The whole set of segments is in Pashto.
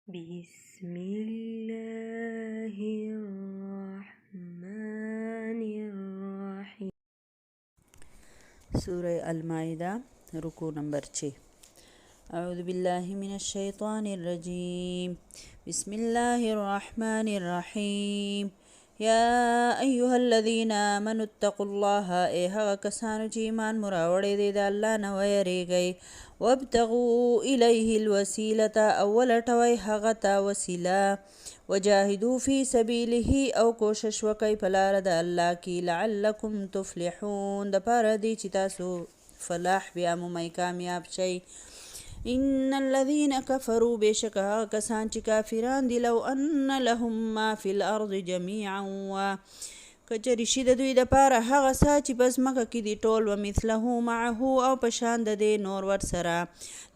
بسم الله الرحمن الرحيم. سورة المائدة ركوع نمبر 6. أعوذ بالله من الشيطان الرجيم. بسم الله الرحمن الرحيم. يا أيها الذين آمنوا اتقوا الله هغه کسانو چې ایمان مراوړی دی د الله نه ویریږئ وابتغوا إليه الوسیلة او ولټوئ هغه ته وسیله وجاهدوا في سبيله او کوشش وکئ په لاره د الله کې لعلکم تفلحون د پاره دی چې تاسو فلاح بیا مومئ کامیاب شئ. ان الذين كفروا بشک هغه کسان چې کافران دي لو ان لهم ما في الارض جميعا و کچری شي د دوی د پاره هغه څه چې په ځمکه کې دي ټول و مثله معه او په شان د دې نور ورسره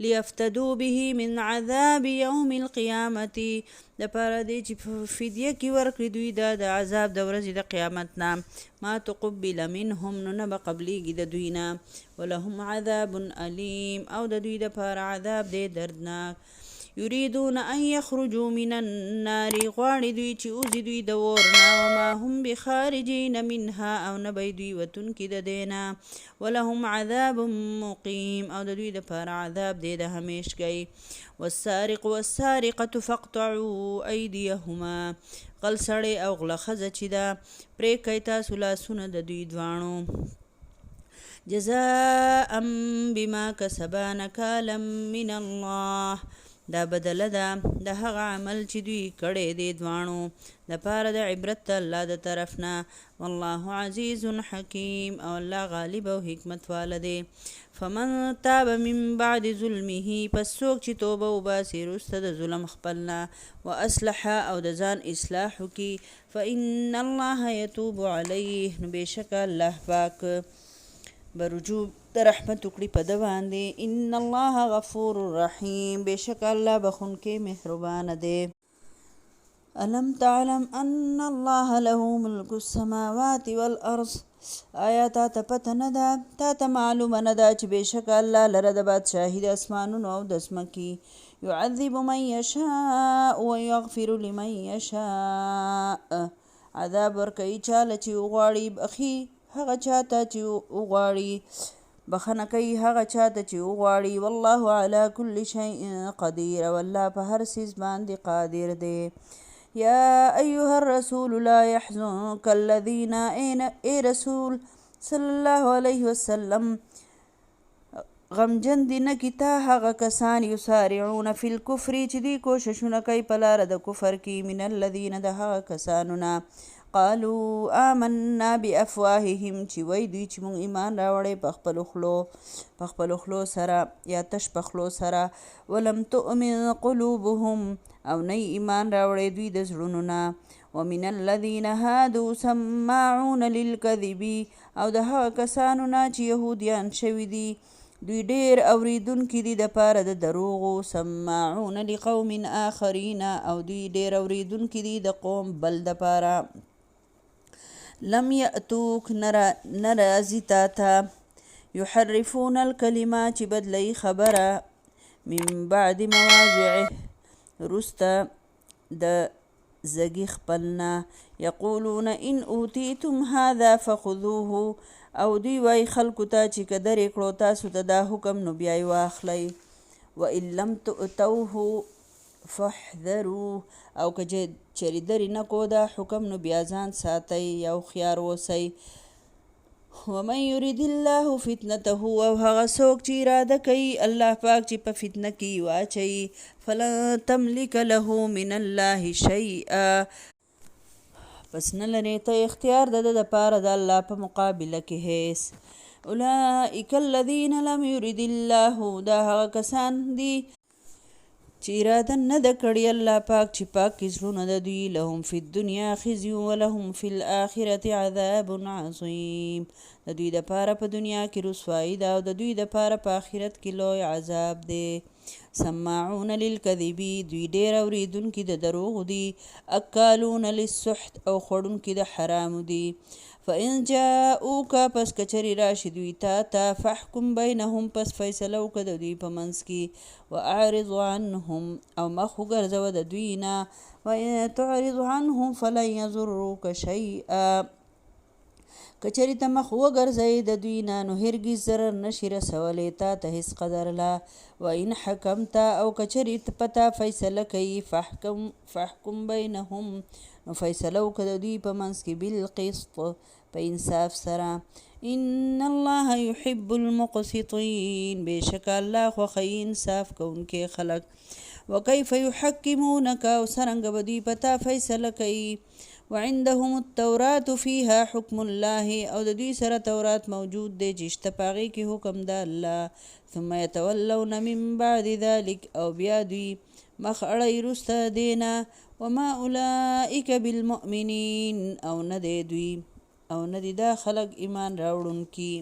لیفتدوا به من عذاب یوم القیامة د پاره دی چې فدیه کې ورکړي دوی د عذاب د ورځې د قیامت نه ما تقبل منهم نو نه به قبلیږي د دوی نه ولهم عذاب علیم او د دوی د پاره عذاب دی دردناک. یریدون ان یخرجوا من النار غواړي دوی چې اوزي دوی د اور نه وما هم بخارجین منها او نه به دوی وتونکي د دې نه ولهم عذاب مقیم او د دوی د پاره عذاب دی د همیشګۍ. والسارق والسارقة فاقطعوا ایدیهما غل سړی او غله ښځه چې ده پرې کئ تاسو لاسونه د دوی دواړو جزاء بما کسبا نکالا من الله دا بدله ده د هغه عمل چې دوی کړی دی دواړو د پاره د عبرت الله د طرف نه والله عزیز حکیم او الله غالب او حکمت واله دی. فمن تاب من بعد ظلمه پس څوک چې توبه وباسي وروسته د ظلم خپلنا واصلح او د ځان اصلاح وکړي فان الله یتوب علیه نو بېشکه الله پاک برجو د رحمت وکړي په ده باندې ان الله غفور رحیم بېشکه الله بخونکی مهربان دی. الم تعلم ان الله له ملک السماوات والارض آیا تا ته پته نه ده تا ته معلومه نه ده چې بېشکه الله لره د بادشاهي د اسمانونو او د ځمکې يعذب من یشاء ویغفر لمن یشاء عذاب ورکوي چاله چې وغواړي بخي هغه چاته چې وغواړي بخنه کوي هغه چاته چې وغواړي والله على كل شيء قدير والله په هر څیز باندې قادر دی. یا ایها الرسول لا يحزنك الذين ای رسول صلی الله علیه وسلم غمجن دی نه کی تا هغه کسان یسارعون فی الکفر چې دی کوششونه کوي په لاره د کفر کې من الذین د هغه کسانو نه قالوا آمنا بافواههم چې وای دوی چې مونږ ایمان راوړی په خپلو خلو سره یا تش په خلو سره ولم تؤمن قلوبهم او نه ایمان راوړی دوی د زړونو نه ومن الذین هادوا سماعون للکذب او د هغه کسانو نه چې یهودیان شوي دي دوی ډیر اوریدونکي دي د پاره د دروغو سماعون لقوم آخرین او دوی ډیر اوریدونکي دي د قوم بل د پاره لم یأتوک نرازی تا تا یحرفون الکلمه چې بدلی خبره من بعد مواضعه رسته د زگی خپلنا یقولون ان اوتیتم هذا فخذوه او دوی وای خلکو ته چې که درې کړو تاسو ته دا حکم نو بیا یې واخلئ وان لم تؤتوه فاحذروا او که چېرې درې نه کو دا حکم نو بیا ځان ساتئ یا هوښیار اوسئ. ومن یرید الله فتنته او هغه څوک چې اراده کوي الله پاک چې په فتنه کې واچوي فلن تملک له من الله شیئا پس نه لرې ته اختیار د ده دپاره د الله په مقابله کې هیڅ. اولئک الذین لم یرد الله دا هغه کسان دي چې اراده نه ده کړې الله پاک چې پاک کې زړونه د دوی لهم فی الدنیا خزي ولهم فی الاخرة عذاب عظیم د دوی دپاره په دنیا کې رسوایی ده او د دوی دپاره په آخرت کې لوی عذاب دی. سماعون للکذب دوی ډیر اوریدونکي د دروغو دي اکالون للسحت او خوړونکي د حرامو دي فإن جاءوک پس کچری راشي دوی تا فحکم بینهم پس فیصله وکړه د دوی په منځ کې واعرض عنهم او مخ وګرځوه د دوی نه وإن تعرض عنهم فلن يضروک شیئا کچری ته مخ وګرځئ د دوی نه نو هرګز ضرر نشي رسولی تا ته هېڅ قدر لا وإن حکمت او کچری پتا فیصله کوي فحکم بینهم نو فیصله وکړه د دوی په منځ کې بالقسط په انصاف سره ان الله يحب المقسطین بېشکه الله خوښوي انصاف کوونکي خلک وکیف یحکمونک او څرنګه به دوی په تا فیصله کوي وعندهم التوراة فيها حكم الله او د دوی سره تورات موجود دی چې شته په هغې کې حکم د الله ثم يتولون من بعد ذلك او بیا دوی مخ اړی وروسته دینا وما اولئک بالمؤمنین او نه دی دوی او نه دی دا خلک ایمان راوړونکي.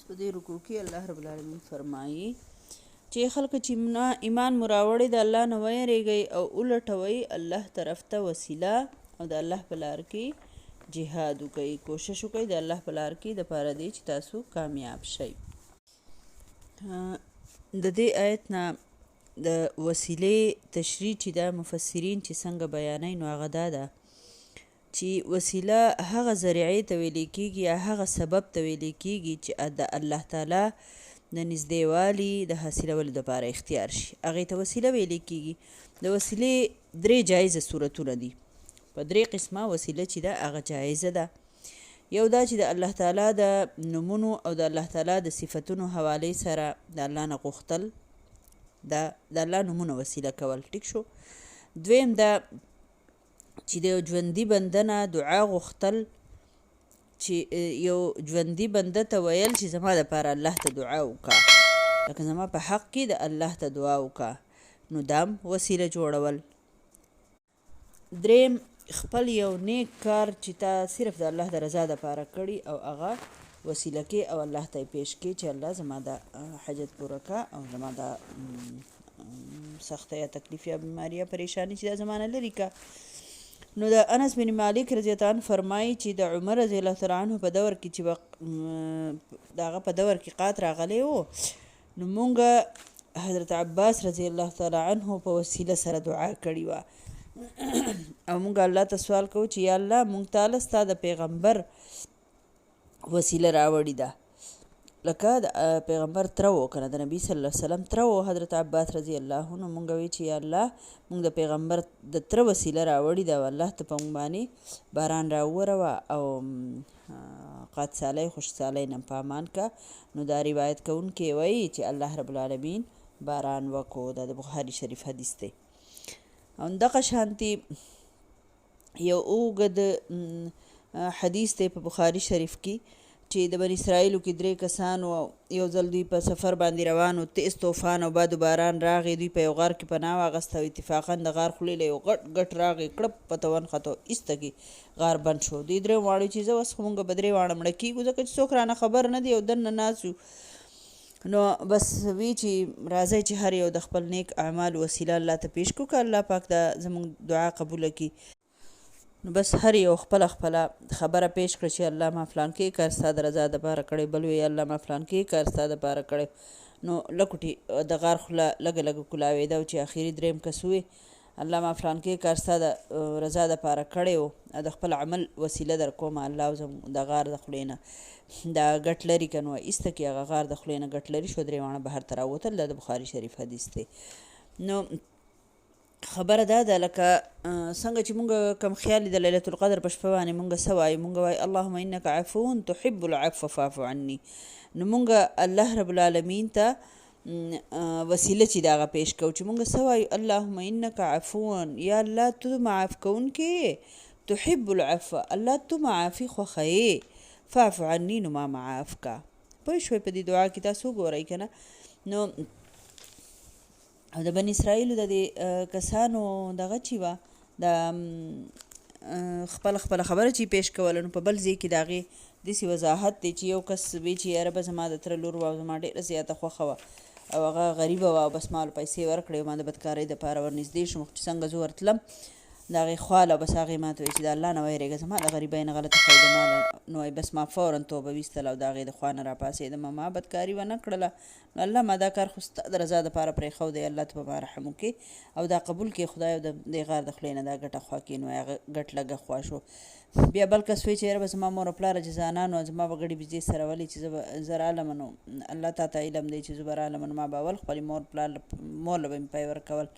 په دې رکوع کې الله رب العالمین فرمایي چې خلک چې ایمان مو راوړی د الله نه ویریږئ او ولټوئ الله طرف ته وسیله او د الله په لار کې جهاد وکئ کوشش وکئ د الله په لار کې دپاره دی چې تاسو کامیاب شئ. د دې آیت نه د وسیلې تشریح چې دا مفسرین چې څنګه بیانوي نو هغه دا ده چې وسیله هغه ذریعې ته ویلی کېږي یا هغه سبب ته ویلی کېږي چې د الله تعالی د نږدېوالي د حاصلولو دپاره اختیار شي هغې ته وسیله ویلی کېږي. د وسیلې 3 جایزه صورتونه دي په 3 قسمه وسیله چې ده هغه جایزه ده. یو دا چې د الله تعالی د نومونو او د الله تعالی د صفتونو حوالې سره د الله نه غوښتل د الله نومونه وسیله کول ټیک شو. دویم دا چې د یو ژوندي بنده نه دعا غوښتل چې یو ژوندي بنده ته ویل چې زما دپاره الله ته دعا وکړه لکه زما په حق کې د الله ته دعا وکړه نو دام وسیله جوړول. دریم خپل یو نیک کار چې تا صرف د الله د رضا دپاره کړي او هغه وسیله کې او الله ته یې پیش کړي چې الله زما د حاجت پوره کړه او زما د سخته یا تکلیف یا بیماري یا پریشانی چې دا زما نه لرې کړه. نو د انس بن مالک رضی الله عنه فرمایي چې د عمر رضی الله تعالی عنه په دور کې چې د هغه په دور کې قات راغلی و نو مونږ حضرت عباس رضی الله تعالی عنه په وسیله سره دعا کړې وه او مونږ الله ته سوال کوو چې یا الله مونږ تعالی ستا د پیغمبر وسیله راوړې ده لکه د پیغمبر تره و که نه د نبي صلی الله علیه وسلم تره و حضرت عباس رضی الله عنه مونږ وی چې یا الله مونږ د پیغمبر د تره وسیله راوړې ده او الله ته په مونږ باندې باران راووروه او قات سالی خوش سالی نه په امان که. نو دا روایت کوونکي وایي چې الله رب العالمین باران وکړو دا د بخاري شریف حدیث دی. او دغه شانتي یو اوږد حدیث دی په بخاري شریف کې چې د بني اسرائیلو کې 3 کسانو یو ځل دوی په سفر باندې روانو تیز طوفان او باد و باران راغی دوی په یو غار کې پناه واخیسته او اتفاقا د غار خولې له یو غټ راغی کړپ په توان خطو ایسته کې غار بند شو. دوی 3 واړو چې زه اوس خو مونږ به 3 واړه مړه کېږو ځکه چې څوک رانه خبر نه دی او دننه ناست یو نو بس وی چې راځئ چې هر یو د خپل نیک اعمال وسیله الله ته پیش کړو که الله پاک دا زموږ دعا قبوله کړي. نو بس هر یو خپله خبره پیش کړه چې الله ما فلان کې کار ستا د رضا دپاره کړی بل وی الله ما فلان کې کار ستا دپاره کړی نو لکوټې د غار خوله لږه لږه کولاوېده او چې اخري 3 کس وی الله ما فلان کې کار ستا د رضا دپاره کړی و د خپل عمل وسیله در کومه الله زموږ د غار د خولې نه دا ګټ لري که نو ایسته کې هغه غار د خولې نه ګټ لري شو 3 واړه بهر ته راوتل دا د بخاري شریف حدیث دی. نو خبره دا ده لکه څنګه چې مونږ کم خیال د لیلة القدر په شپه باندې مونږ څه وایو مونږ وایو اللهم انک عفو تحب العفو فاعف عني نو مونږ الله رب العالمین ته وسیله چې د هغه پیش کوو چې مونږ څه وایو اللهم انک عفو یا الله ته معاف کوونکې تحب العفو الله ته معافي خوښوې فاعف عني نو ما معاف کا. پوه شوئ په دې دعا کې تاسو وګورئ که نه نو او د بني اسرائیلو د دې کسانو دغه چې وه د خپله خبره چې پیش کوله نو په بل ځای کې د هغې داسې وضاحت دی چې یو کس وی چې یاره به زما د تره لور وه او زما ډېره زیاته خوښه وه او هغه غریبه وه او بس ما له پیسې ورکړې او ما د بدکارۍ دپاره ورنږدې شوم چې څنګه زه ورتلم د هغې خواله بس هغې ما ته وایي چې د الله نه ویرېږه زما د غریبۍ نه غلطه فایده ماله نو وایي بس ما فورا توبه ویستله او د هغې د خوا نه راپاڅېدم ما بدکاري ونه کړله نو الله ما دا کار خو ستا د رضا دپاره پرېښودی الله ته په ما رحم وکړي او دا قبول کړي خدای او د دې غار د خولې نه دا ګټه خوا کړي نو هغه ګټ لږه خوا شو بیا بل کس وایي چې یاره به زما مور او پلاره چې زانانو زما به ګډې بجې سره ولې چې زه رالم نو الله تا ته علم دی چې زه به رالم نو ما به اول خپلې مور له به مې پی ورکول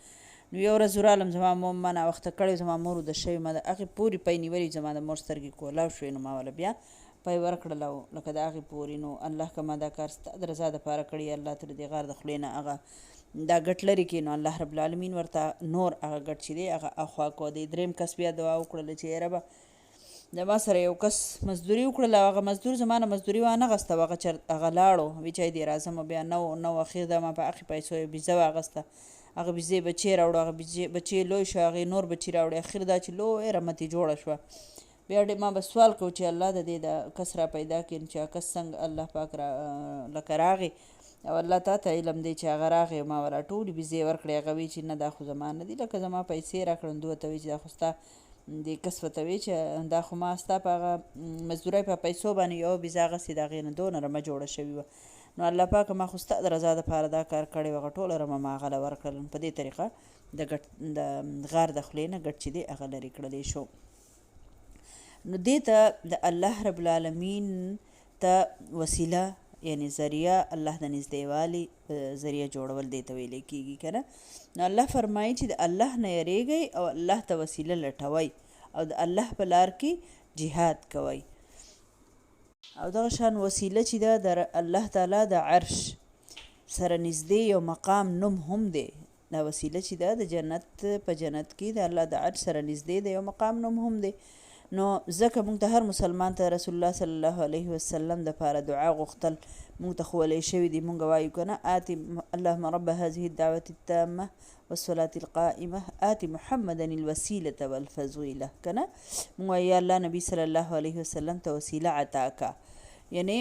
نو یو ورځ رالم زما مور ما ناوخته کړی زما مور وده شوې ما د هغې پورې پی نیولې زما د مور سترګې کولاو شوې نو ما وله بیا پی ورکړله لکه د هغې پورې نو الله که ما دا کار ستا د رضا دپاره کړي الله ته د دې غار د خولې نه هغه دا ګټ لرې کړي نو الله رب العالمین ورته نور هغه ګټ چې دی هغه اخوا کو دی درېیم کس بیا دعا وکړله چې یاره به د ما سره یو کس مزدوري وکړله او هغه مزدور زما نه مزدوري وانهغسته هغه لاړو وی چې دی راځم بیا نو اخیر دا ما په هغې پیسو یو بیزه واغسته هغه بیزې بچې راوړو هغه بچې لوی شو هغې نور بچي راوړي اخر دا چې لوی رمتې جوړه شوه بیا ما به سوال کو چې الله د دې د کس را پیدا کړي چې کس څنګه الله پاک لکه راغی او الله تا ته علم دی چې هغه راغی ما ورا ټولې بیزې ورکړې هغه وی چې نه دا خو زما نه دي لکه زما پیسې راکړم دوی ته وی چې دا خو ستا دې کس ورته وی چې دا خو ما ستا په هغه مزدورۍ په پیسو باندې یو بیزه هغسې د هغې نه دونه رمه جوړه شوې وه نو الله پاک ما خو ستا د رضا دپاره دا کار کړی و هغه ټوله رمه ما هغه له ورکړل په دې طریقه د غار د خولې نه ګټ چې دی هغه لرې کړلی شو نو دې ته د الله رب العالمین ته وسیله یعنی ذریعه الله د نږدېوالي ذریعه جوړول دې ته ویلی کېږي که نه نو الله فرمایي چې د الله نه یریږئ او الله ته وسیله لټوئ او د الله په لار کې جهاد کوئ او دغه شان وسیله چې ده د الله تعالی د عرش سره نږدې یو مقام نوم هم دی دا وسیله چې ده د جنت په جنت کې د الله د عرش سره نږدې د یو مقام نوم هم دی نو ځکه موږ ته هر مسلمان ته رسول الله صلی الله علیه وسلم دپاره دعا غوښتل موږ ته ښوولی شوي دي موږ وایو که نه آتي اللهم رب هذه الدعوة التامة والصلاة القائمة آتي محمدا الوسيلة والفضيلة که نه موږ وایو یا الله نبی صلی الله علیه وسلم ته وسیله عطا کا یعنی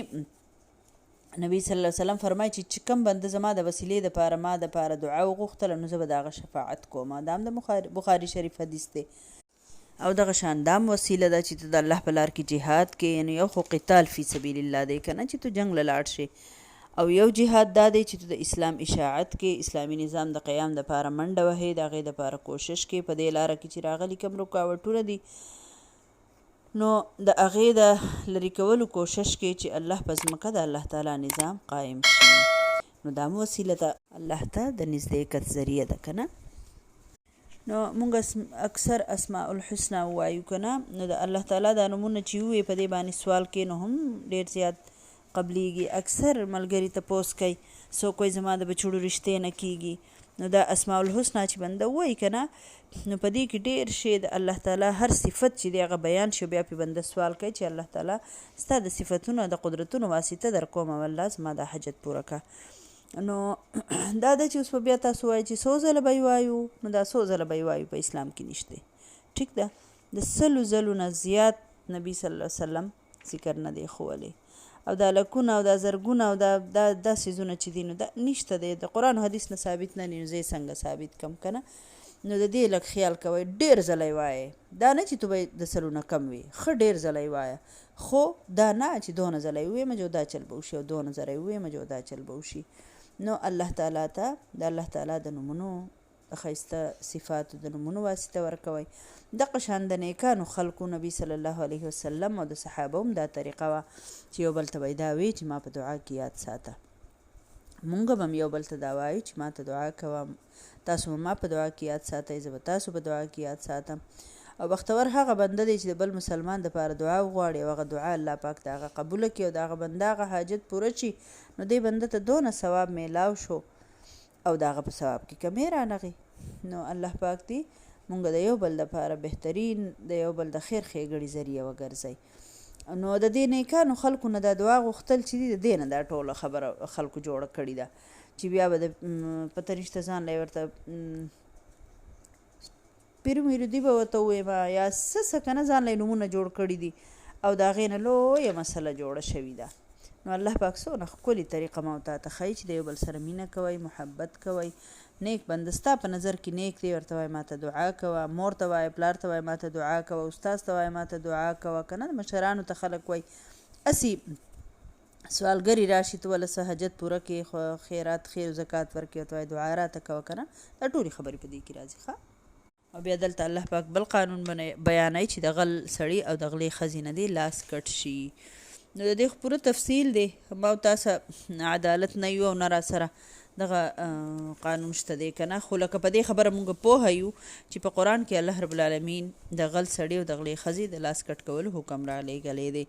نبی صلی الله علیه وسلم فرمایي چې کوم بنده زما د وسیلې دپاره ما دپاره دعا وغوښتله نو زه به د هغه شفاعت کوم دا هم د بخاري شریف حدیث دی او دغه شان دام وسیله ده چې ته د الله په لار کې جهاد کې یعنی یو خو قتال فی سبیل الله دی که نه چې ته جنګ له لاړ شي او یو جهاد دا دی چې ته د اسلام اشاعت کې اسلامي نظام د قیام دپاره منډه وهې د هغې دپاره کوشش کې په دې لاره کې چې راغلي کوم رکاوټونه دي نو د هغې د لرې کولو کوشش کې چې الله په ځمکه د الله تعالی نظام قایم شي نو دا هم وسیله ده الله ته د نږدېکت ذریعه ده که نه نو مونږ اکثر اسماء الحسنه وایو که نه نو د الله تعالی دا نومونه چې ووایي په دې باندې سوال کې نو هم ډېر زیات قبلیږي اکثر ملګري تپوس کوي څوک وایي زما د بچوړو رشتې نه کېږي نو دا اسماء الحسنه چې بنده ووایي که نه نو په دې کې ډېر شی د الله تعالی هر صفت چې دی هغه بیان شي بیا پې بنده سوال کوي چې الله تعالی ستا د صفتونو د قدرتونو واسطه در کوم والله زما دا حاجت پوره که نو دا ده چې اوس په بیا تاسو وایي چې څو ځله به یې وایو نو دا څو ځله به یې وایو په اسلام کې نشته ټیک ده د سلو ځلو نه زیات نبي صلی الله علیه وسلم ذکر نه دی ښوولی او دا لکونه او دا زرګونه او دا څیزونه چې دي نو دا نشته دی د قرآن و حدیث نه ثابت نه نو زه یې څنګه ثابت کم که نه نو د دې لږ خیال کوئ ډېر ځله یې وایې دا نه چې تو به د سلو نه کم وي ښه ډېر ځله یې وایه خو دا نه چې دونه ځله یې وویمه چې دا چل به وشي او دونه ځله یې وویمه چې دا چل به وشي نو الله تعالی ته د الله تعالی د نومونو د ښایسته صفاتو د نومونو واسطه ورکوئ دغه شان د نیکانو خلکو نبي صلی الله علیه وسلم او د صحابه هم دا طریقه وه چې یو بل ته به یې دا وی چې ما په دعا کې یاد ساته مونږ به هم یو بل ته دا وایو چې ما ته دعا کوه تاسو به ما په دعا کې یاد ساتئ زه به تاسو په دعا کې یاد ساتم او بختور هغه بنده دی چې د بل مسلمان دپاره دعا وغواړي او هغه دعا الله پاک د هغه قبوله کړي او د هغه بنده هغه حاجت پوره شي نو دې بنده ته دونه ثواب میلاو شو او د هغه په ثواب کې کمی رانغی نو الله پاک دی مونږ د یو بل دپاره بهترین د یو بل د خیر ښېګړې ذریعه وګرځئ نو د دې نیکانو خلکو نه دا دعا غوښتل چې دي د دې نه دا ټوله خبره خلکو جوړه کړې ده چې بیا به د پته نشته ځان لی ورته پیرو میرو دی به ورته ووایم یا څه که نه ځان لی نومونه جوړ کړي دي او د هغې نه لویه مسله جوړه شوې ده نو الله پاک څونه ښکلې طریقه ما ته ښایي چې د یو بل سره مینه کوئ محبت کوئ نیک بنده ستا په نظر کې نیک دی ورته وایي ما ته دعا کوه مور ته وایي پلار ته وایي ما ته دعا کوه استاد ته وایي ما ته دعا کوه که نه مشرانو ته خلک وایي هسې سوالګري راشي ته ولې څه حاجت پوره کړې خیرات خیر زکات ورکړې ورته وایي دعا راته کوه که نه دا ټولې خبرې په دې کې راځي ښه او بیا دلته الله پاک بل قانون بیانوي چې د غل سړي او د غلې ښځې نه دی لاس کټ شي نو د دې پوره تفصیل دی ما او تاسو عدالت نه یو او نه را سره دغه قانون شته دی که نه خو لکه په دې خبره مونږ پوهه یو چې په قرآن کې الله رب العالمین د غل سړي او د غلې ښځې د لاس کټ کولو حکم را لیږلی دی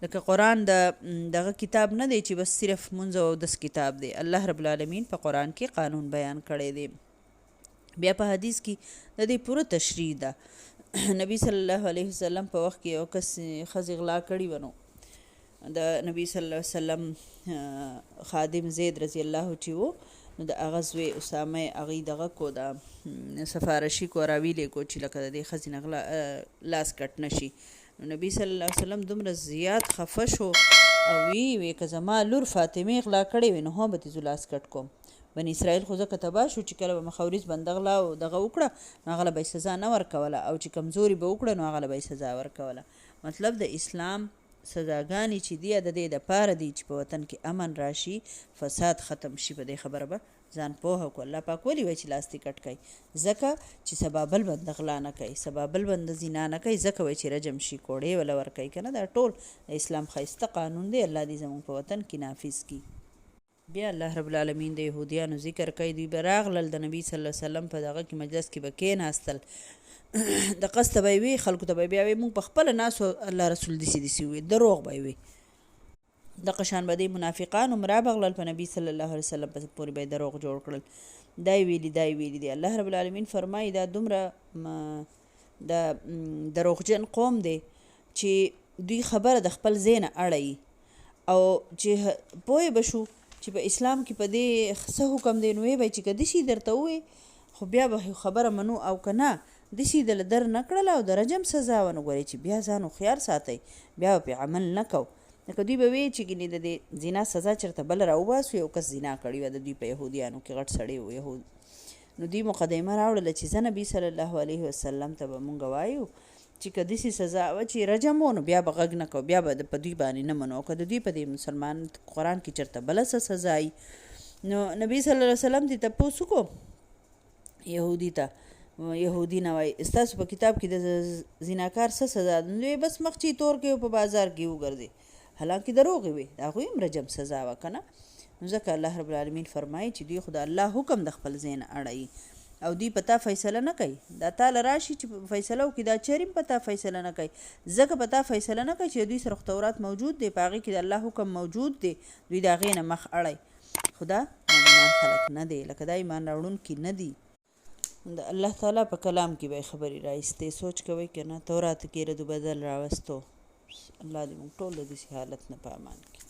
لکه قرآن دغه کتاب نه دی چې بس صرف مونځ او اودس کتاب دی الله رب العالمین په قرآن کې قانون بیان کړی دی بیا په حدیث کې د دې پوره تشریح ده نبی صلی الله علیه وسلم په وخت کې یو کس ښځې غلا کړي ونو د نبی صلی الله علیه وسلم خادم زید رضی الله چې و نو د هغه زوی اسامه هغې دغه کو د سفارشي کو راویلې کو چې لکه د دې ښځې نه لاس کټ نه شي نو نبی صلی الله علیه وسلم دومره زیات خفه شو او وی که زما لور فاطمه غلا کړې وي نو هم به تیزو لاس کټ کوم بني اسرائیل خو ځکه تباه شو چې کله به مخاوریز بنده غلا او دغه وکړه نو هغه له به یې سزا نه ورکوله او چې کمزوري به وکړه نو هغه له به یې سزا ورکوله مطلب د اسلام سزاګانې چې دی د دې دپاره دي چې په وطن کې امن راشي فساد ختم شي په دې خبره به ځان پوهه کړو الله پاک ولې وایي چې لاس دې کټ کوي ځکه چې سبا بل بنده غلا نه کوي سبا بل بنده زنا نه کوي ځکه وایي چې رجم شي کوړې وله ورکوي که نه دا ټول د اسلام ښایسته قانون دی الله دې زموږ په وطن کې نافظ کړي بیا الله رب العالمین د یهودیانو ذکر کوي دوی به راغلل د نبي صلی الله علیه وسلم په دغه کې مجلس کې به کېناستل د قصد به یې وي خلکو ته به بیا وي موږ په خپله ناسو الله رسول داسې داسې وویل دروغ به یې وي دغه شان به دی منافقان هم رابغلل په نبي صلی الله علیه وسلم پسې پورې به یې دروغ جوړ کړل دا یې ویلي دا یې ویلي دی الله رب العالمین فرمایي دا دومره د دروغجن قوم دی چې دوی خبره د خپل ځای نه اړوي او چې پوه به شو چې په اسلام کې په دې څه حکم دی نو ویې به چې که داسې درته ووایي خو بیا به خبره منو او که نه داسې دله در نه کړله او د رجم سزا ونه ګورئ چې بیا ځان هوښیار ساتئ بیا به پرې عمل نه کوو لکه دوی به وایي چې ګینې د دې زنا سزا چېرته بله راوباسو یو کس زنا کړې وه د دوی په یهودیانو کې غټ سړی و یهود نو دوی مقدمه راوړله چې زه نبي صلی الله علیه وسلم ته به مونږ وایو چې که داسې سزا وه چې رجم و نو بیا به غږ نه کوو بیا به په دوی باندې نه منو او که د دوی په دې مسلمان قرآن کې چېرته بله څه سزا وي نو نبي صلی الله علیه وسلم دې تپوس وکړو یهودي ته یهودي نه وایي ستاسو په کتاب کې د زناکار څه سزا ده نو بس مخ چې تور کوي په بازار کې وګرځي حالانکه دروغ وي دا خو هم رجم سزا وه که نه نو ځکه الله رب العالمین فرمایي چې دوی خو د الله حکم د خپل ځای نه اړوي او دوی په تا فیصله نه کوي دا تاله راشي چې فیصله وکړي دا چېرې هم په تا فیصله نه کوي ځکه په تا فیصله نه کوي چې دوی سره تورات موجود دی په هغې کې د الله حکم موجود دی دوی د هغې نه مخ اړوي خو دا مؤمنان خلک نه دی لکه دا ایمان راوړونکي نه دي د الله تعالی په کلام کې به خبرې رایستې سوچ کوئ که نه تورات کې رد و بدل راوستو الله دې موږ ټول د داسې حالت نه په امان کړي